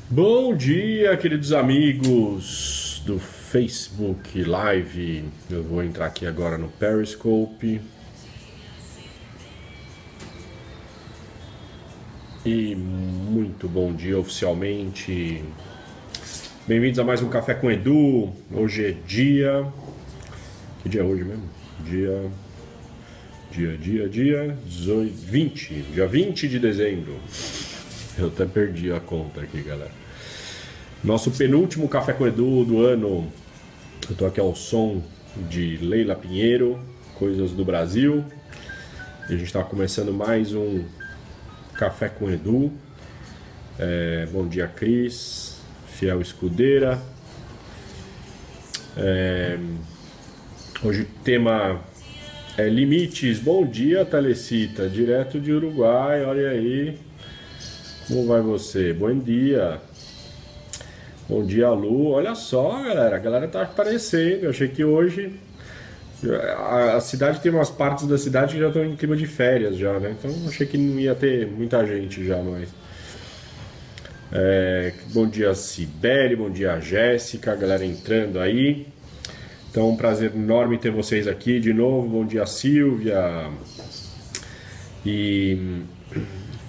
Bom dia, queridos amigos do Facebook Live. Eu vou entrar aqui agora no Periscope. E muito bom dia oficialmente. Bem-vindos a mais um Café com Edu. Hoje é dia... Que dia é hoje mesmo? Dia 18, 20. Dia 20 de dezembro. Eu até perdi a conta aqui, galera. Nosso penúltimo Café com Edu do ano. Eu tô aqui ao som de Leila Pinheiro, Coisas do Brasil. E a gente tá começando mais um Café com Edu. Bom dia, Cris, fiel escudeira. Hoje o tema é limites. Bom dia, Talecita, direto de Uruguai, olha aí. Como vai você? Bom dia. Bom dia, Lu. Olha só, galera. A galera tá aparecendo. Eu achei que hoje a cidade tem umas partes da cidade que já estão em clima de férias já, né? Então eu achei que não ia ter muita gente já, mas... Bom dia, Cibele. Bom dia, Jéssica. A galera entrando aí. Então, um prazer enorme ter vocês aqui de novo. Bom dia, Silvia. E...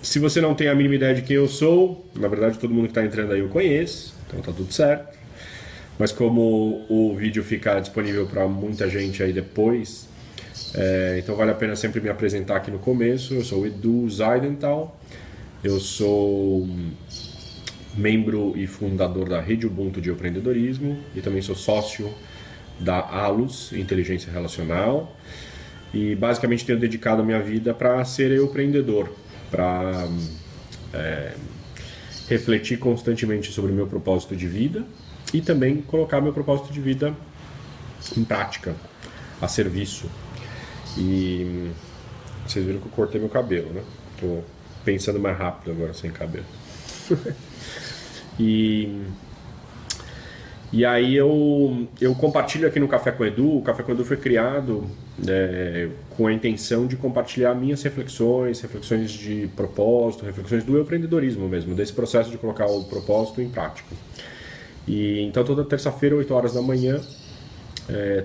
se você não tem a mínima ideia de quem eu sou, na verdade todo mundo que está entrando aí eu conheço, então tá tudo certo. Mas como o vídeo fica disponível para muita gente aí depois, então vale a pena sempre me apresentar aqui no começo. Eu sou o Edu Zaidental, eu sou membro e fundador da Rede Ubuntu de Empreendedorismo e também sou sócio da Alus Inteligência Relacional e basicamente tenho dedicado a minha vida para ser eu empreendedor, para refletir constantemente sobre o meu propósito de vida e também colocar meu propósito de vida em prática, a serviço. E vocês viram que eu cortei meu cabelo, né? Tô pensando mais rápido agora sem cabelo. E aí eu compartilho aqui no Café com Edu. O Café com Edu foi criado com a intenção de compartilhar minhas reflexões de propósito, reflexões do empreendedorismo mesmo, desse processo de colocar o propósito em prática. E então toda terça-feira, 8 horas da manhã,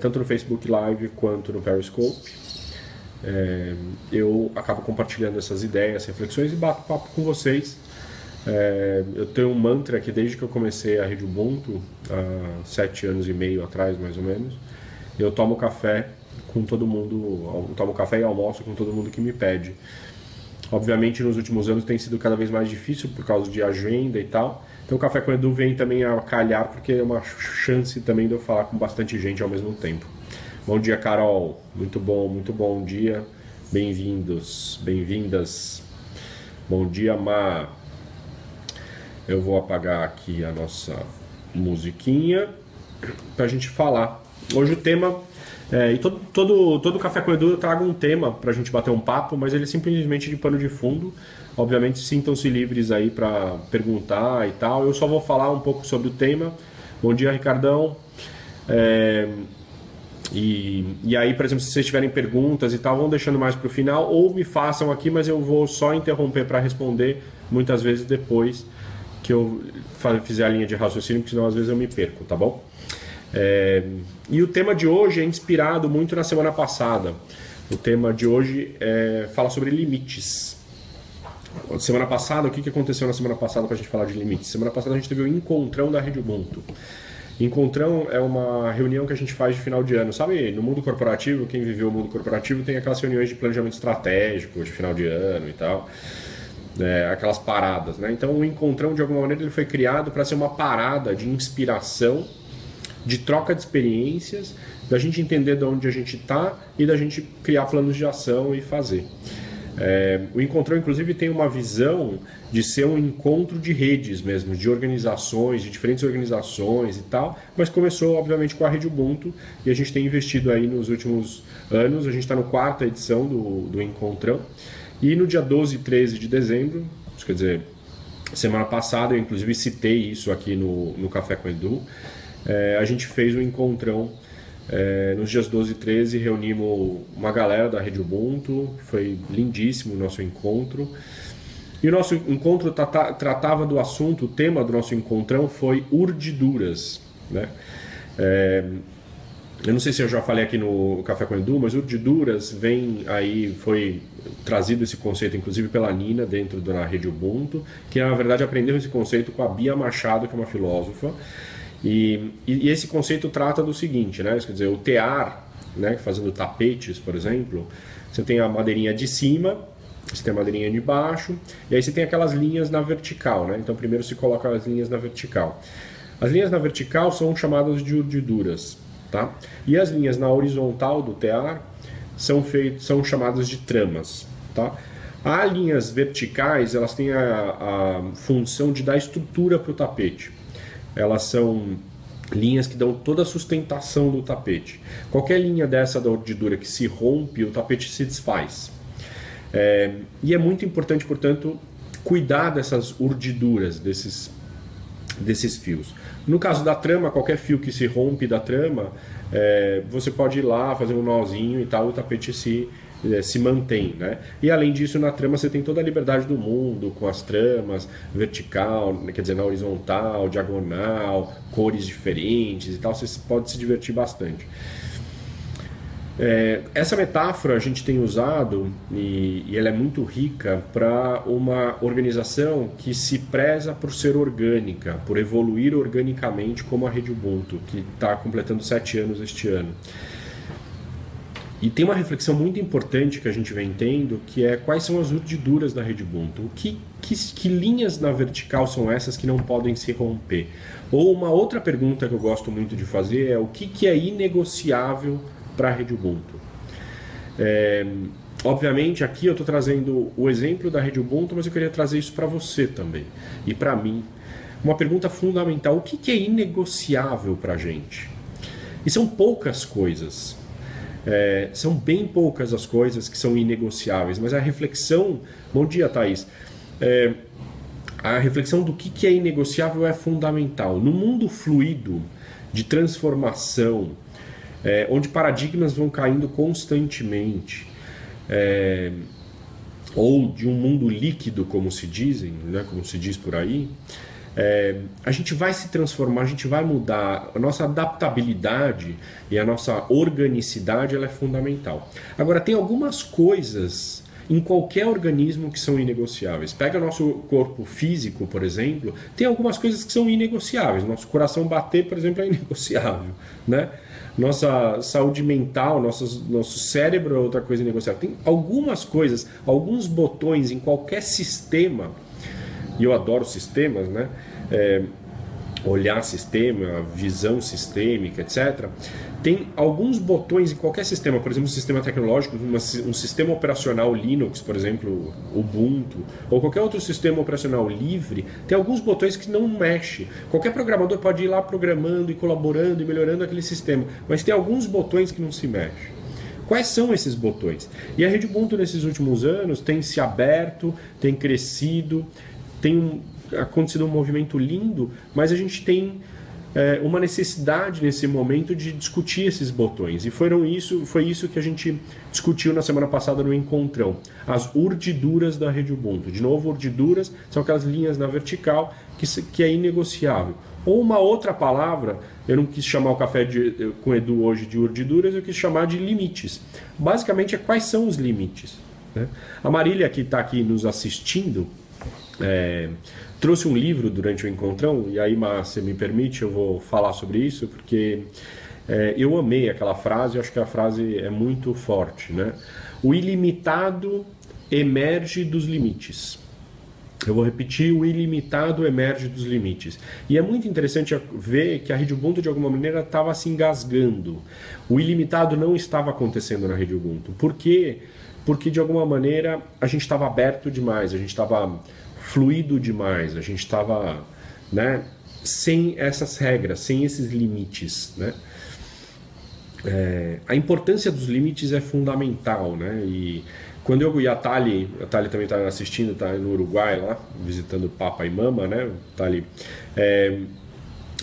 tanto no Facebook Live quanto no Periscope, eu acabo compartilhando essas ideias, reflexões e bato papo com vocês. Eu tenho um mantra que desde que eu comecei a Rede Ubuntu, há 7 anos e meio atrás mais ou menos, eu tomo café com todo mundo, tomo café e almoço com todo mundo que me pede. Obviamente nos últimos anos tem sido cada vez mais difícil por causa de agenda e tal, então o Café com Edu vem também a calhar porque é uma chance também de eu falar com bastante gente ao mesmo tempo. Bom dia, Carol, muito bom dia, bem-vindos, bem-vindas. Bom dia, Ma. Eu vou apagar aqui a nossa musiquinha pra gente falar. Hoje o tema, e todo Café com Edu eu trago um tema pra gente bater um papo, mas ele é simplesmente de pano de fundo. Obviamente sintam-se livres aí pra perguntar e tal. Eu só vou falar um pouco sobre o tema. Bom dia, Ricardão. E aí, por exemplo, se vocês tiverem perguntas e tal, vão deixando mais pro final ou me façam aqui, mas eu vou só interromper para responder muitas vezes depois que eu fizer a linha de raciocínio, porque senão às vezes eu me perco, tá bom? E o tema de hoje é inspirado muito na semana passada. O tema de hoje fala sobre limites. Semana passada, o que aconteceu na semana passada para a gente falar de limites? Semana passada a gente teve o Encontrão da Rede Ubuntu. Encontrão é uma reunião que a gente faz de final de ano. Sabe, no mundo corporativo, quem viveu o mundo corporativo tem aquelas reuniões de planejamento estratégico de final de ano e tal. Aquelas paradas, né? Então o Encontrão de alguma maneira ele foi criado para ser uma parada de inspiração, de troca de experiências, da gente entender de onde a gente está e da gente criar planos de ação e fazer. O Encontrão inclusive tem uma visão de ser um encontro de redes mesmo, de organizações, de diferentes organizações e tal, mas começou obviamente com a Rede Ubuntu e a gente tem investido aí nos últimos anos. A gente está no 4ª edição do Encontrão. E no dia 12 e 13 de dezembro, isso quer dizer, semana passada, eu inclusive citei isso aqui no Café com Edu, a gente fez um encontrão nos dias 12 e 13, reunimos uma galera da Rede Ubuntu, foi lindíssimo o nosso encontro. E o nosso encontro tratava do assunto, o tema do nosso encontrão foi urdiduras, né? Eu não sei se eu já falei aqui no Café com Edu, mas urdiduras vem aí, foi trazido esse conceito inclusive pela Nina dentro da rede Ubuntu, que na verdade aprendeu esse conceito com a Bia Machado, que é uma filósofa, e esse conceito trata do seguinte, né? Quer dizer, o tear, né, fazendo tapetes, por exemplo, você tem a madeirinha de cima, você tem a madeirinha de baixo, e aí você tem aquelas linhas na vertical, né? Então primeiro se coloca as linhas na vertical. As linhas na vertical são chamadas de urdiduras, tá? E as linhas na horizontal do tear são chamadas de tramas, tá? As linhas verticais, elas têm a função de dar estrutura para o tapete. Elas são linhas que dão toda a sustentação do tapete. Qualquer linha dessa da urdidura que se rompe, o tapete se desfaz. E é muito importante, portanto, cuidar dessas urdiduras, desses fios. No caso da trama, qualquer fio que se rompe da trama, você pode ir lá, fazer um nozinho e tal, o tapete se mantém, né? E além disso, na trama você tem toda a liberdade do mundo, com as tramas, vertical, quer dizer, na horizontal, diagonal, cores diferentes e tal, você pode se divertir bastante. Essa metáfora a gente tem usado e ela é muito rica para uma organização que se preza por ser orgânica, por evoluir organicamente como a Rede Ubuntu, que está completando 7 anos este ano. E tem uma reflexão muito importante que a gente vem tendo, que é quais são as urdiduras da Rede Ubuntu. Que linhas na vertical são essas que não podem se romper? Ou uma outra pergunta que eu gosto muito de fazer é o que é inegociável para a Rede Ubuntu. Obviamente aqui eu estou trazendo o exemplo da Rede Ubuntu, mas eu queria trazer isso para você também e para mim. Uma pergunta fundamental: o que é inegociável para a gente? E são poucas coisas. São bem poucas as coisas que são inegociáveis, mas a reflexão... Bom dia, Thaís. A reflexão do que é inegociável é fundamental. No mundo fluido, de transformação, onde paradigmas vão caindo constantemente, ou de um mundo líquido, como se dizem, né, como se diz por aí, a gente vai se transformar, a gente vai mudar. A nossa adaptabilidade e a nossa organicidade, ela é fundamental. Agora, tem algumas coisas em qualquer organismo que são inegociáveis. Pega nosso corpo físico, por exemplo, tem algumas coisas que são inegociáveis. Nosso coração bater, por exemplo, é inegociável, né? Nossa saúde mental, nosso cérebro é outra coisa inegociável. Tem algumas coisas, alguns botões em qualquer sistema, e eu adoro sistemas, né? Olhar sistema, visão sistêmica, etc. Tem alguns botões em qualquer sistema, por exemplo, um sistema tecnológico, um sistema operacional Linux, por exemplo, Ubuntu, ou qualquer outro sistema operacional livre, tem alguns botões que não mexem. Qualquer programador pode ir lá programando e colaborando e melhorando aquele sistema, mas tem alguns botões que não se mexem. Quais são esses botões? E a Rede Ubuntu nesses últimos anos tem se aberto, tem crescido, tem acontecido um movimento lindo, mas a gente tem uma necessidade nesse momento de discutir esses botões. E foi isso que a gente discutiu na semana passada no Encontrão. As urdiduras da Rede Ubuntu. De novo, urdiduras são aquelas linhas na vertical que é inegociável. Ou uma outra palavra, eu não quis chamar o Café com o Edu hoje de urdiduras, eu quis chamar de limites. Basicamente, quais são os limites, né? A Marília, que está aqui nos assistindo, trouxe um livro durante o Encontrão, e aí, se me permite, eu vou falar sobre isso, porque eu amei aquela frase, eu acho que a frase é muito forte, né? O ilimitado emerge dos limites. Eu vou repetir: o ilimitado emerge dos limites. E é muito interessante ver que a Rede Ubuntu, de alguma maneira, estava se engasgando. O ilimitado não estava acontecendo na Rede Ubuntu. Por quê? Porque, de alguma maneira, a gente estava aberto demais, a gente estava fluido demais, a gente estava, né, sem essas regras, sem esses limites, né? A importância dos limites é fundamental, né? E quando eu e a Thali também está assistindo, está no Uruguai lá, visitando Papa e Mama, né? Thali,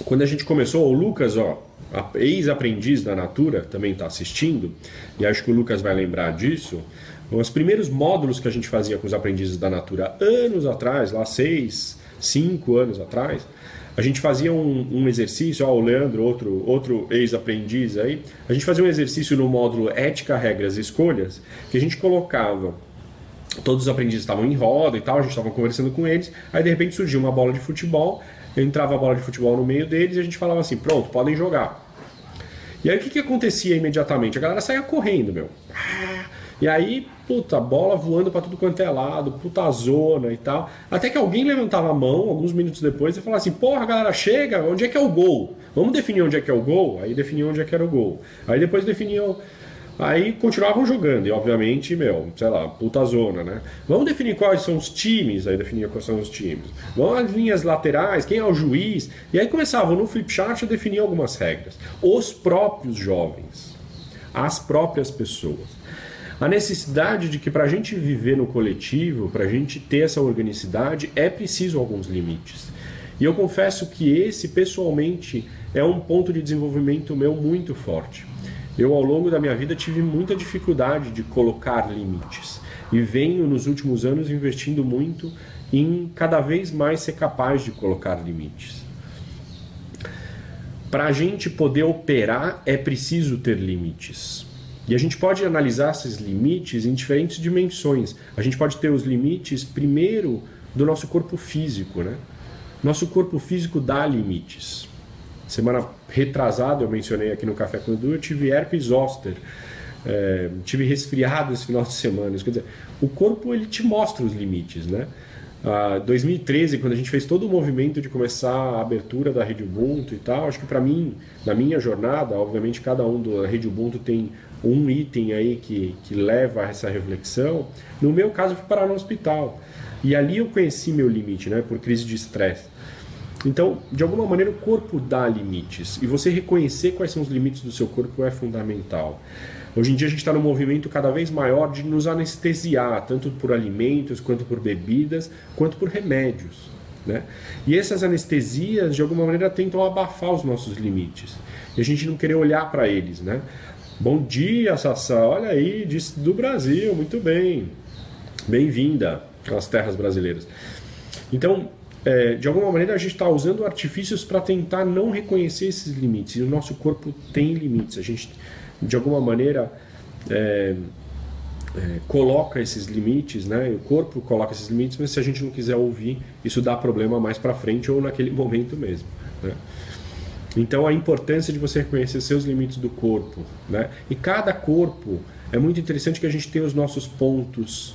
quando a gente começou, o Lucas, ex-aprendiz da Natura, também está assistindo, e acho que o Lucas vai lembrar disso. Os primeiros módulos que a gente fazia com os aprendizes da Natura anos atrás, lá 6, 5 anos atrás, a gente fazia um exercício, o Leandro, outro ex-aprendiz aí, a gente fazia um exercício no módulo Ética, Regras e Escolhas, que a gente colocava, todos os aprendizes estavam em roda e tal, a gente estava conversando com eles, aí de repente surgiu uma bola de futebol, entrava a bola de futebol no meio deles e a gente falava assim, pronto, podem jogar. E aí o que acontecia imediatamente? A galera saía correndo, meu. E aí, puta, bola voando pra tudo quanto é lado, puta zona e tal. Até que alguém levantava a mão, alguns minutos depois, e falava assim, porra, galera, chega, onde é que é o gol? Vamos definir onde é que é o gol? Aí definiam onde é que era o gol. Aí depois definiam... Aí continuavam jogando, e obviamente, meu, sei lá, puta zona, né? Vamos definir quais são os times, aí definia quais são os times. Vamos as linhas laterais, quem é o juiz? E aí começavam no flipchart a definir algumas regras. Os próprios jovens, as próprias pessoas. A necessidade de que para a gente viver no coletivo, para a gente ter essa organicidade, é preciso alguns limites. E eu confesso que esse, pessoalmente, é um ponto de desenvolvimento meu muito forte. Eu, ao longo da minha vida, tive muita dificuldade de colocar limites. E venho, nos últimos anos, investindo muito em cada vez mais ser capaz de colocar limites. Para a gente poder operar, é preciso ter limites. E a gente pode analisar esses limites em diferentes dimensões. A gente pode ter os limites, primeiro, do nosso corpo físico, né? Nosso corpo físico dá limites. Semana retrasada, eu mencionei aqui no Café com o Edu, eu tive herpes zoster, tive resfriado esse final de semana. Quer dizer, o corpo ele te mostra os limites, né? 2013, quando a gente fez todo o movimento de começar a abertura da Rede Ubuntu e tal, acho que para mim, na minha jornada, obviamente cada um da Rede Ubuntu tem um item aí que leva a essa reflexão. No meu caso, eu fui parar no hospital. E ali eu conheci meu limite, né, por crise de estresse. Então, de alguma maneira, o corpo dá limites. E você reconhecer quais são os limites do seu corpo é fundamental. Hoje em dia a gente está num movimento cada vez maior de nos anestesiar, tanto por alimentos, quanto por bebidas, quanto por remédios, né? E essas anestesias, de alguma maneira, tentam abafar os nossos limites. E a gente não querer olhar para eles, né? Bom dia, Sassá. Olha aí, do Brasil, muito bem. Bem-vinda às terras brasileiras. Então, de alguma maneira, a gente está usando artifícios para tentar não reconhecer esses limites. E o nosso corpo tem limites. A gente, de alguma maneira, coloca esses limites, né? O corpo coloca esses limites, mas se a gente não quiser ouvir, isso dá problema mais para frente ou naquele momento mesmo, né? Então a importância de você reconhecer seus limites do corpo, né? E cada corpo, é muito interessante que a gente tenha os nossos pontos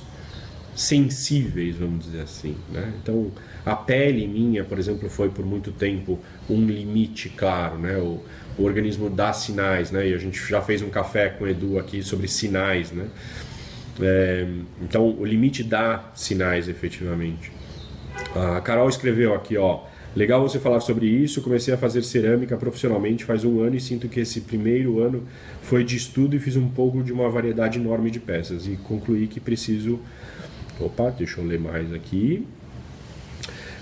sensíveis, vamos dizer assim, né? Então a pele minha, por exemplo, foi por muito tempo um limite claro, né? O organismo dá sinais, né? E a gente já fez um café com o Edu aqui sobre sinais, né? Então o limite dá sinais efetivamente. A Carol escreveu aqui, ó: legal você falar sobre isso, comecei a fazer cerâmica profissionalmente faz 1 ano e sinto que esse primeiro ano foi de estudo e fiz um pouco de uma variedade enorme de peças e concluí que preciso... Opa, deixa eu ler mais aqui.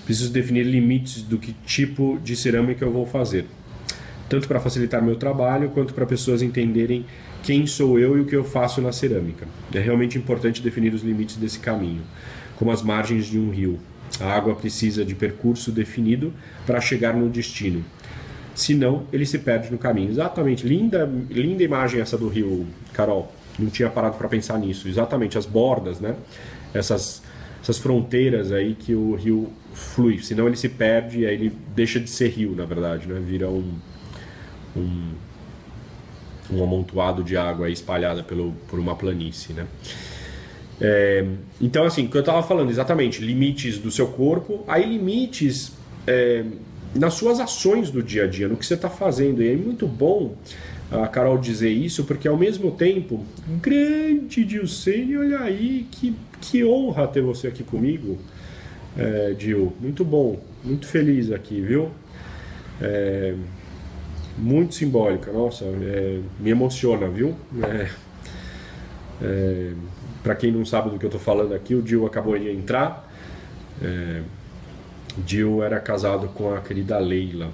Preciso definir limites do que tipo de cerâmica eu vou fazer, tanto para facilitar meu trabalho quanto para pessoas entenderem quem sou eu e o que eu faço na cerâmica. É realmente importante definir os limites desse caminho, como as margens de um rio. A água precisa de percurso definido para chegar no destino. Senão, ele se perde no caminho. Exatamente. Linda imagem essa do rio, Carol. Não tinha parado para pensar nisso. Exatamente, as bordas, né? Essas fronteiras aí que o rio flui. Senão ele se perde e aí ele deixa de ser rio, na verdade, né? Vira um amontoado de água aí espalhada por uma planície, né? Então, assim, o que eu estava falando, exatamente, limites do seu corpo, aí limites nas suas ações do dia a dia, no que você está fazendo. E é muito bom a Carol dizer isso, porque ao mesmo tempo, grande Dilcene, olha aí, que honra ter você aqui comigo, Dil, muito bom, muito feliz aqui, viu? Muito simbólica, nossa, me emociona, viu? Para quem não sabe do que eu estou falando aqui, o Dil acabou de entrar. Dil era casado com a querida Leila,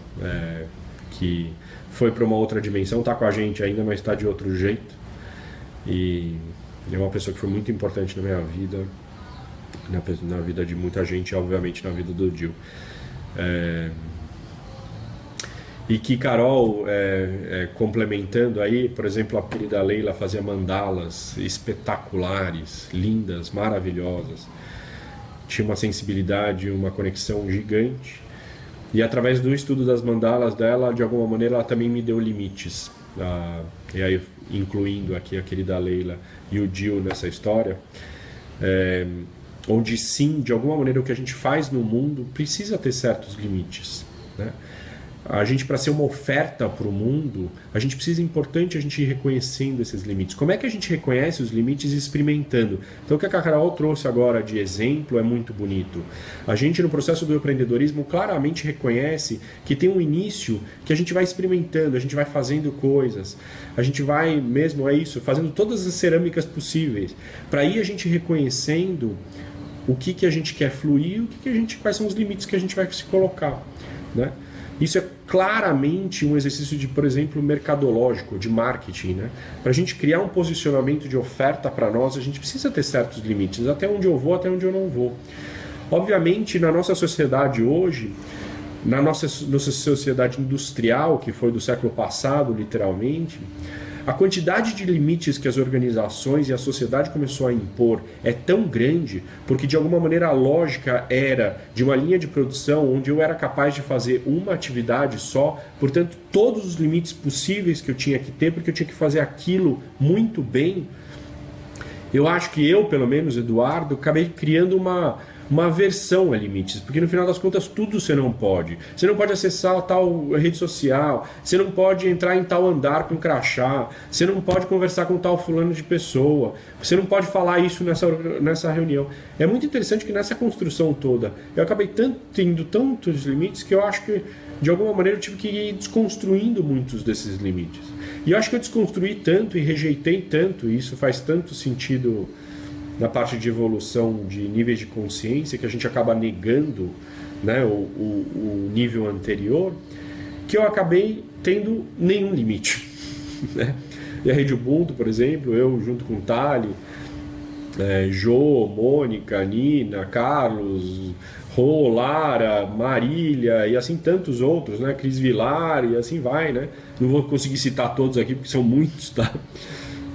que foi para uma outra dimensão, está com a gente ainda, mas está de outro jeito. E É uma pessoa que foi muito importante na minha vida, na vida de muita gente e obviamente na vida do Gil. E que Carol, complementando aí, por exemplo, a querida Leila fazia mandalas espetaculares, lindas, maravilhosas. Tinha uma sensibilidade, uma conexão gigante. E através do estudo das mandalas dela, de alguma maneira, ela também me deu limites. E aí, incluindo aqui a querida Leila e o Gil nessa história, onde sim, de alguma maneira, o que a gente faz no mundo precisa ter certos limites, né? A gente, para ser uma oferta para o mundo, a gente precisa, importante a gente ir reconhecendo esses limites. Como é que a gente reconhece os limites? Experimentando. Então, o que a Carol trouxe agora de exemplo é muito bonito. A gente, no processo do empreendedorismo, claramente reconhece que tem um início que a gente vai experimentando, a gente vai fazendo coisas, a gente vai mesmo, fazendo todas as cerâmicas possíveis, para ir a gente reconhecendo o que a gente quer fluir, quais são os limites que a gente vai se colocar, né? Isso é claramente um exercício de, por exemplo, mercadológico, de marketing, né? Para a gente criar um posicionamento de oferta para nós, a gente precisa ter certos limites, até onde eu vou, até onde eu não vou. Obviamente, na nossa sociedade hoje, na nossa sociedade industrial, que foi do século passado, literalmente, a quantidade de limites que as organizações e a sociedade começou a impor é tão grande, porque de alguma maneira a lógica era de uma linha de produção onde eu era capaz de fazer uma atividade só, portanto todos os limites possíveis que eu tinha que ter, porque eu tinha que fazer aquilo muito bem. Eu acho que eu, pelo menos, Eduardo, acabei criando uma aversão a limites, porque no final das contas tudo você não pode. Você não pode acessar tal rede social, você não pode entrar em tal andar com crachá, você não pode conversar com tal fulano de pessoa, você não pode falar isso nessa reunião. É muito interessante que nessa construção toda eu acabei tendo tantos limites que eu acho que de alguma maneira eu tive que ir desconstruindo muitos desses limites. E eu acho que eu desconstruí tanto e rejeitei tanto, e isso faz tanto sentido na parte de evolução de níveis de consciência, que a gente acaba negando, né, o nível anterior, que eu acabei tendo nenhum limite, né? E a Rede Ubuntu, por exemplo, eu junto com o Thali, Jô, Mônica, Nina, Carlos, Rô, Lara, Marília e assim tantos outros, né? Cris Vilar e assim vai, né? Não vou conseguir citar todos aqui porque são muitos, tá?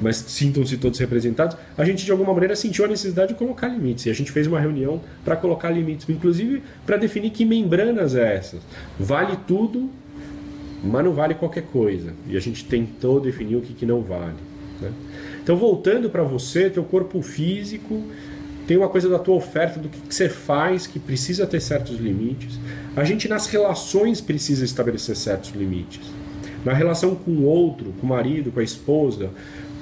Mas sintam-se todos representados. A gente de alguma maneira sentiu a necessidade de colocar limites, e a gente fez uma reunião para colocar limites, inclusive para definir que membranas é essas. Vale tudo, mas não vale qualquer coisa, e a gente tentou definir o que não vale, né? Então, voltando para você, teu corpo físico, tem uma coisa da tua oferta, do que você faz, que precisa ter certos limites. A gente nas relações precisa estabelecer certos limites. Na relação com o outro, com o marido, com a esposa,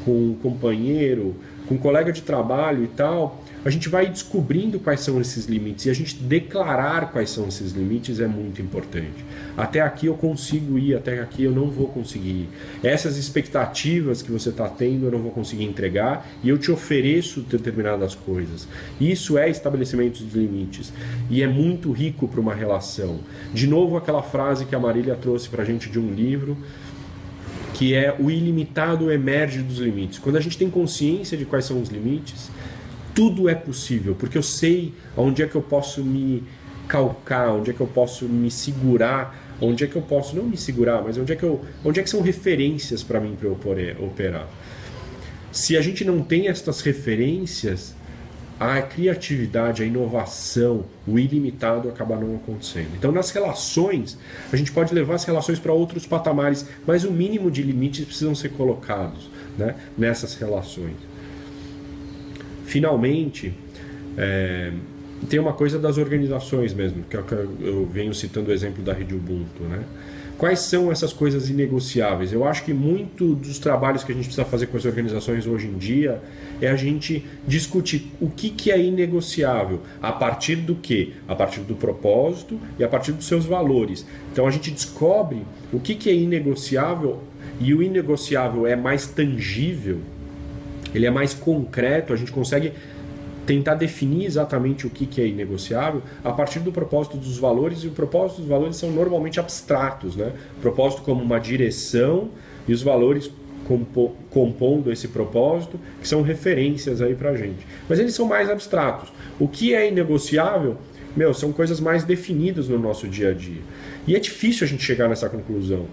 com o companheiro, com o colega de trabalho e tal, a gente vai descobrindo quais são esses limites, e a gente declarar quais são esses limites é muito importante. Até aqui eu consigo ir, até aqui eu não vou conseguir ir. Essas expectativas que você está tendo eu não vou conseguir entregar, e eu te ofereço determinadas coisas. Isso é estabelecimento de limites, e é muito rico para uma relação. De novo, aquela frase que a Marília trouxe para a gente de um livro, que é: o ilimitado emerge dos limites. Quando a gente tem consciência de quais são os limites, tudo é possível, porque eu sei onde é que eu posso me calcar, onde é que eu posso me segurar, onde é que eu posso, não me segurar, mas onde é que são referências para mim para eu operar. Se a gente não tem estas referências, a criatividade, a inovação, o ilimitado acaba não acontecendo. Então, nas relações, a gente pode levar as relações para outros patamares, mas o mínimo de limites precisam ser colocados, né, nessas relações. Finalmente, tem uma coisa das organizações mesmo, que eu venho citando o exemplo da Rede Ubuntu, né? Quais são essas coisas inegociáveis? Eu acho que muito dos trabalhos que a gente precisa fazer com as organizações hoje em dia é a gente discutir o que é inegociável, a partir do quê? A partir do propósito e a partir dos seus valores. Então a gente descobre o que é inegociável, e o inegociável é mais tangível, ele é mais concreto, a gente consegue tentar definir exatamente o que é inegociável a partir do propósito dos valores, e o propósito dos valores são normalmente abstratos, né? O propósito como uma direção e os valores compondo esse propósito, que são referências aí pra gente. Mas eles são mais abstratos. O que é inegociável, são coisas mais definidas no nosso dia a dia. E é difícil a gente chegar nessa conclusão.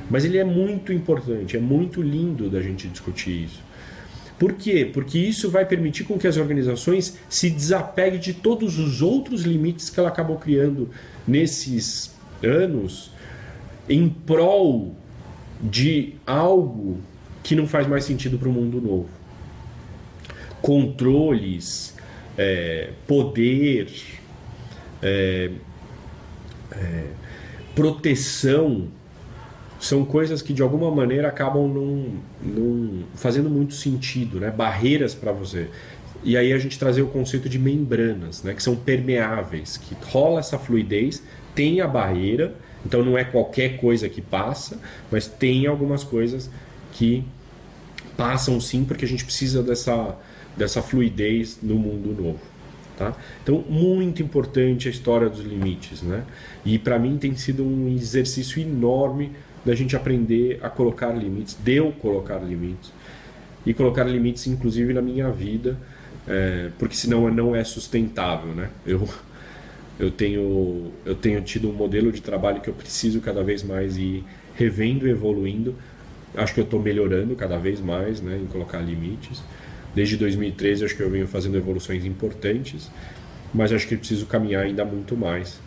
Mas ele é muito importante, é muito lindo da gente discutir isso. Por quê? Porque isso vai permitir com que as organizações se desapeguem de todos os outros limites que ela acabou criando nesses anos em prol de algo que não faz mais sentido para o mundo novo. Controles, poder, proteção, são coisas que de alguma maneira acabam não fazendo muito sentido, né? Barreiras para você. E aí a gente trazer o conceito de membranas, né? Que são permeáveis, que rola essa fluidez, tem a barreira, então não é qualquer coisa que passa, mas tem algumas coisas que passam sim, porque a gente precisa dessa fluidez no mundo novo. Tá? Então, muito importante a história dos limites, né? E para mim tem sido um exercício enorme da gente aprender a colocar limites, de eu colocar limites, e colocar limites inclusive na minha vida, porque senão não é sustentável, né? Eu tenho tido um modelo de trabalho que eu preciso cada vez mais ir revendo e evoluindo. Acho que eu estou melhorando cada vez mais, né, em colocar limites. Desde 2013 acho que eu venho fazendo evoluções importantes, mas acho que eu preciso caminhar ainda muito mais,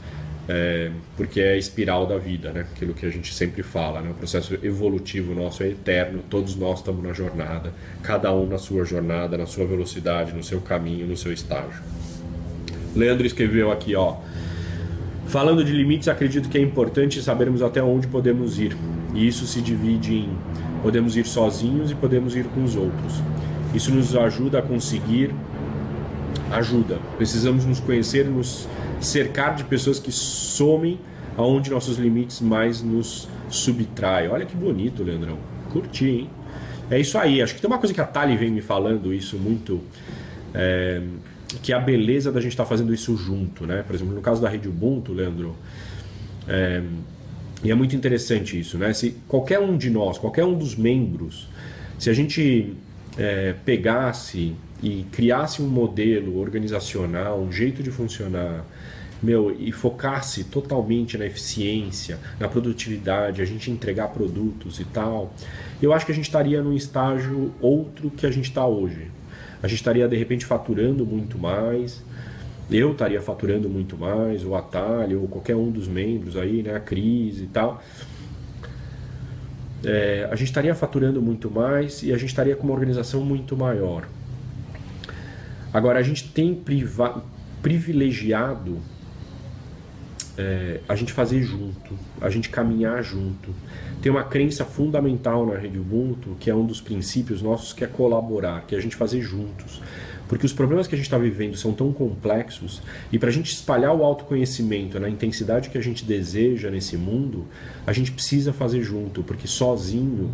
porque é a espiral da vida, né? Aquilo que a gente sempre fala, né? O processo evolutivo nosso é eterno, todos nós estamos na jornada, cada um na sua jornada, na sua velocidade, no seu caminho, no seu estágio. Leandro escreveu aqui, ó: falando de limites, acredito que é importante sabermos até onde podemos ir, e isso se divide em podemos ir sozinhos e podemos ir com os outros. Isso nos ajuda a conseguir ajuda. Precisamos nos conhecer, nos cercar de pessoas que somem aonde nossos limites mais nos subtraem. Olha que bonito, Leandrão. Curti, hein? É isso aí. Acho que tem uma coisa que a Thali vem me falando isso muito, que é a beleza da gente estar fazendo isso junto, né? Por exemplo, no caso da Rede Ubuntu, Leandro, e é muito interessante isso, né? Se qualquer um de nós, qualquer um dos membros, se a gente pegasse e criasse um modelo organizacional, um jeito de funcionar, e focasse totalmente na eficiência, na produtividade, a gente entregar produtos e tal, eu acho que a gente estaria num estágio outro que a gente está hoje. A gente estaria de repente faturando muito mais, eu estaria faturando muito mais, o Atalho, ou qualquer um dos membros aí, né, a Cris e tal. A gente estaria faturando muito mais e a gente estaria com uma organização muito maior. Agora, a gente tem privilegiado a gente fazer junto, a gente caminhar junto. Tem uma crença fundamental na Rede Ubuntu, que é um dos princípios nossos, que é colaborar, que é a gente fazer juntos. Porque os problemas que a gente está vivendo são tão complexos, e para a gente espalhar o autoconhecimento na intensidade que a gente deseja nesse mundo, a gente precisa fazer junto, porque sozinho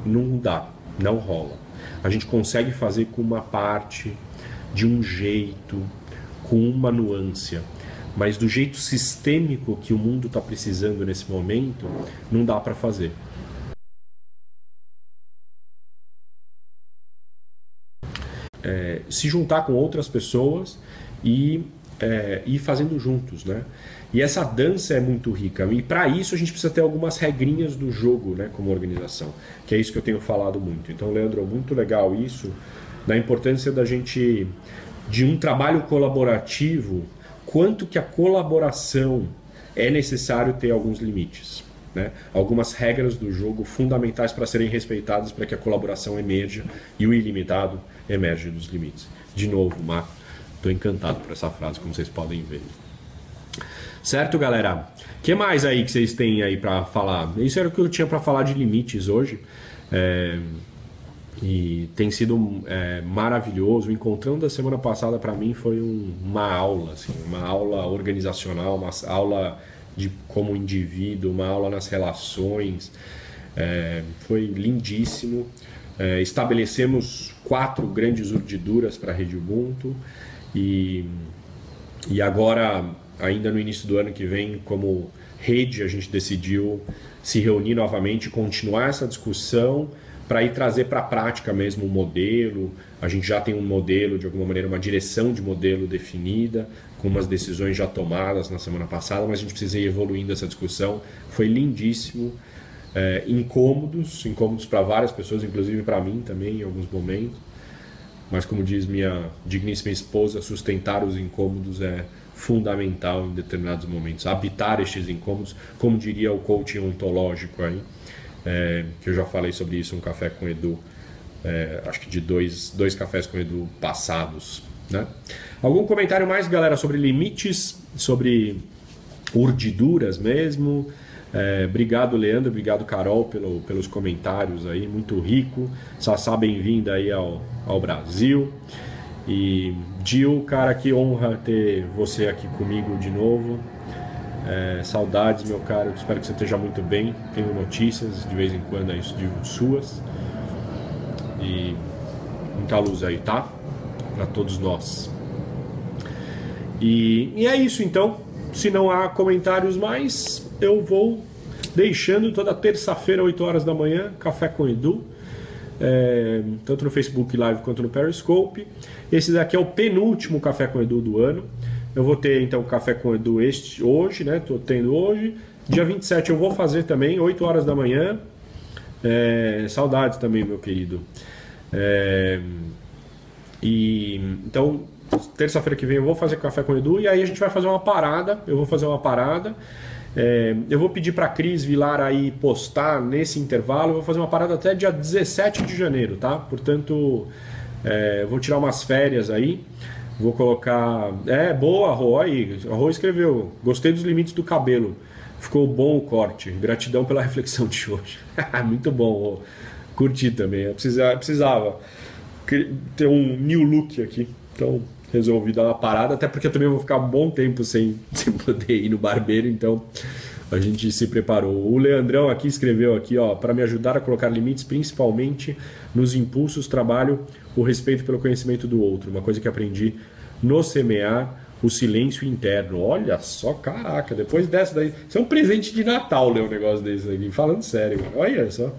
não dá, não rola. A gente consegue fazer com uma parte, de um jeito, com uma nuance, mas do jeito sistêmico que o mundo está precisando nesse momento, não dá para fazer. Se juntar com outras pessoas e ir fazendo juntos, né? E essa dança é muito rica, e para isso a gente precisa ter algumas regrinhas do jogo, né, como organização, que é isso que eu tenho falado muito. Então, Leandro, muito legal isso, da importância da gente, de um trabalho colaborativo, quanto que a colaboração é necessário ter alguns limites, né? Algumas regras do jogo fundamentais para serem respeitadas para que a colaboração emerja e o ilimitado emerge dos limites. De novo, Marco, estou encantado por essa frase, como vocês podem ver. Certo, galera? O que mais aí que vocês têm aí para falar? Isso era o que eu tinha para falar de limites hoje. E tem sido maravilhoso. O encontrão da semana passada para mim foi uma aula, assim, uma aula organizacional, uma aula de como indivíduo, uma aula nas relações. Foi lindíssimo. Estabelecemos 4 grandes urdiduras para a Rede Ubuntu e agora, ainda no início do ano que vem, como rede, a gente decidiu se reunir novamente e continuar essa discussão para ir trazer para a prática mesmo o modelo. A gente já tem um modelo, de alguma maneira, uma direção de modelo definida, com umas decisões já tomadas na semana passada, mas a gente precisa ir evoluindo essa discussão. Foi lindíssimo, incômodos para várias pessoas, inclusive para mim também em alguns momentos. Mas como diz minha digníssima esposa, sustentar os incômodos é fundamental em determinados momentos. Habitar estes incômodos, como diria o coaching ontológico aí, que eu já falei sobre isso, um café com Edu, acho que de dois cafés com Edu passados, né? Algum comentário mais, galera, sobre limites, sobre urdiduras mesmo? Obrigado, Leandro, obrigado, Carol, pelos comentários aí, muito rico. Sassá, bem-vinda aí ao Brasil. E Gil, cara, que honra ter você aqui comigo de novo. Saudades, meu caro, espero que você esteja muito bem. Tenho notícias de vez em quando aí de suas. E muita luz aí, tá? Para todos nós. E é isso então. Se não há comentários mais, eu vou deixando toda terça-feira, 8 horas da manhã, Café com Edu. Tanto no Facebook Live quanto no Periscope. Esse daqui é o penúltimo Café com Edu do ano. Eu vou ter então o Café com Edu hoje, né? Tô tendo hoje. Dia 27 eu vou fazer também, 8 horas da manhã. Saudades também, meu querido. Então, terça-feira que vem eu vou fazer Café com Edu e aí a gente vai fazer uma parada. Eu vou fazer uma parada. Eu vou pedir para Cris Vilar aí postar nesse intervalo. Eu vou fazer uma parada até dia 17 de janeiro, tá? Portanto, vou tirar umas férias aí. Vou colocar... boa, Rô, aí. A Rô escreveu: gostei dos limites do cabelo. Ficou bom o corte. Gratidão pela reflexão de hoje. Muito bom, Rô. Curti também. Eu precisava ter um new look aqui. Então, resolvi dar uma parada. Até porque eu também vou ficar um bom tempo sem poder ir no barbeiro. Então, a gente se preparou. O Leandrão aqui escreveu aqui, ó: para me ajudar a colocar limites, principalmente nos impulsos, trabalho o respeito pelo conhecimento do outro. Uma coisa que aprendi no semear, o silêncio interno. Olha só, caraca, depois dessa daí... Isso é um presente de Natal, ler um negócio desse aqui. Falando sério, cara. Olha só.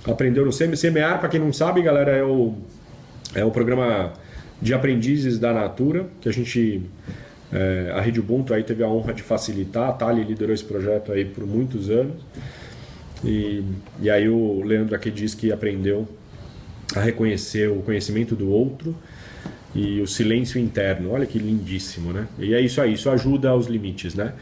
Aprendeu no semear, para quem não sabe, galera, é o programa de aprendizes da Natura, que a gente... a Rede Ubuntu aí teve a honra de facilitar. A Thali liderou esse projeto aí por muitos anos. E aí o Leandro aqui diz que aprendeu a reconhecer o conhecimento do outro e o silêncio interno. Olha que lindíssimo, né? E é isso aí, isso ajuda aos limites, né?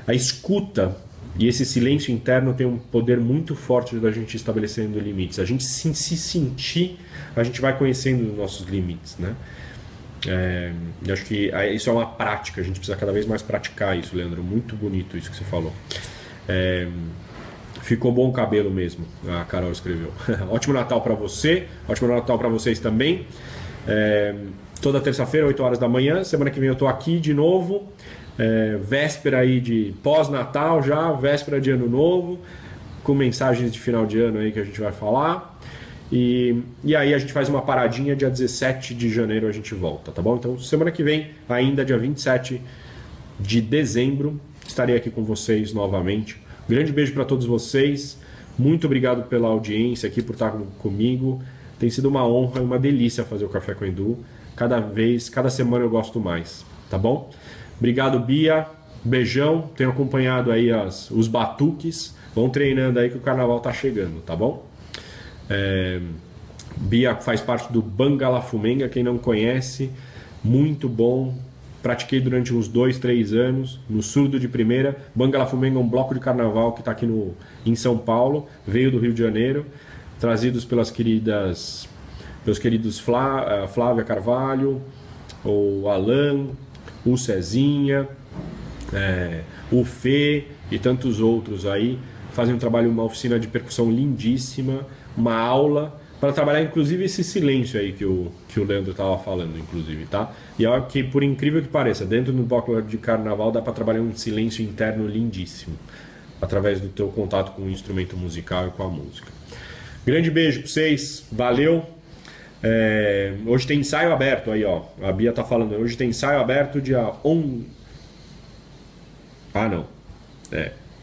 A escuta e esse silêncio interno tem um poder muito forte da gente estabelecendo limites. A gente se sentir, a gente vai conhecendo os nossos limites, né? Eu acho que isso é uma prática, a gente precisa cada vez mais praticar isso, Leandro. Muito bonito isso que você falou. Ficou bom o cabelo mesmo, a Carol escreveu. Ótimo Natal para você, ótimo Natal para vocês também. Toda terça-feira, 8 horas da manhã. Semana que vem eu tô aqui de novo. Véspera aí de pós-Natal já, véspera de Ano Novo, com mensagens de final de ano aí que a gente vai falar. E aí a gente faz uma paradinha, dia 17 de janeiro a gente volta, tá bom? Então semana que vem, ainda dia 27 de dezembro, estarei aqui com vocês novamente. Grande beijo para todos vocês. Muito obrigado pela audiência aqui, por estar comigo. Tem sido uma honra e uma delícia fazer o Café com Edu. Cada semana eu gosto mais, tá bom? Obrigado, Bia. Beijão. Tenho acompanhado aí os batuques. Vão treinando aí que o carnaval tá chegando, tá bom? Bia faz parte do Bangala Fumenga, quem não conhece, muito bom. Pratiquei durante uns 2, 3 anos, no surdo de primeira. Bangala Fumenga é um bloco de carnaval que está aqui em São Paulo, veio do Rio de Janeiro, trazidos pelos queridos Flávia Carvalho, o Alan, o Cezinha, o Fê e tantos outros aí. Fazem um trabalho, uma oficina de percussão lindíssima, uma aula, para trabalhar inclusive esse silêncio aí que o Leandro estava falando, inclusive, tá? E olha que, por incrível que pareça, dentro do bloco de carnaval dá para trabalhar um silêncio interno lindíssimo, através do teu contato com o instrumento musical e com a música. Grande beijo para vocês, valeu! Hoje tem ensaio aberto aí, ó. A Bia tá falando, hoje tem ensaio aberto dia 11...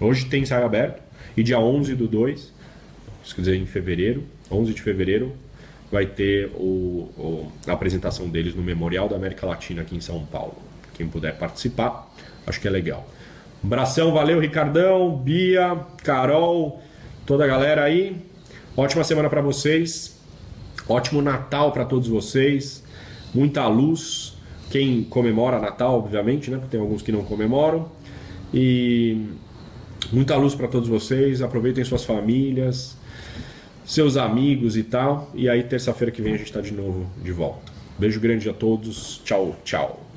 Hoje tem ensaio aberto, e dia 11/2, isso quer dizer em fevereiro, 11 de fevereiro, vai ter a apresentação deles no Memorial da América Latina aqui em São Paulo. Quem puder participar, acho que é legal. Um abração, valeu Ricardão, Bia, Carol, toda a galera aí. Ótima semana para vocês, ótimo Natal para todos vocês, muita luz. Quem comemora Natal, obviamente, né? Porque tem alguns que não comemoram. E muita luz para todos vocês. Aproveitem suas famílias, seus amigos e tal. E aí, terça-feira que vem, a gente está de novo de volta. Beijo grande a todos. Tchau, tchau.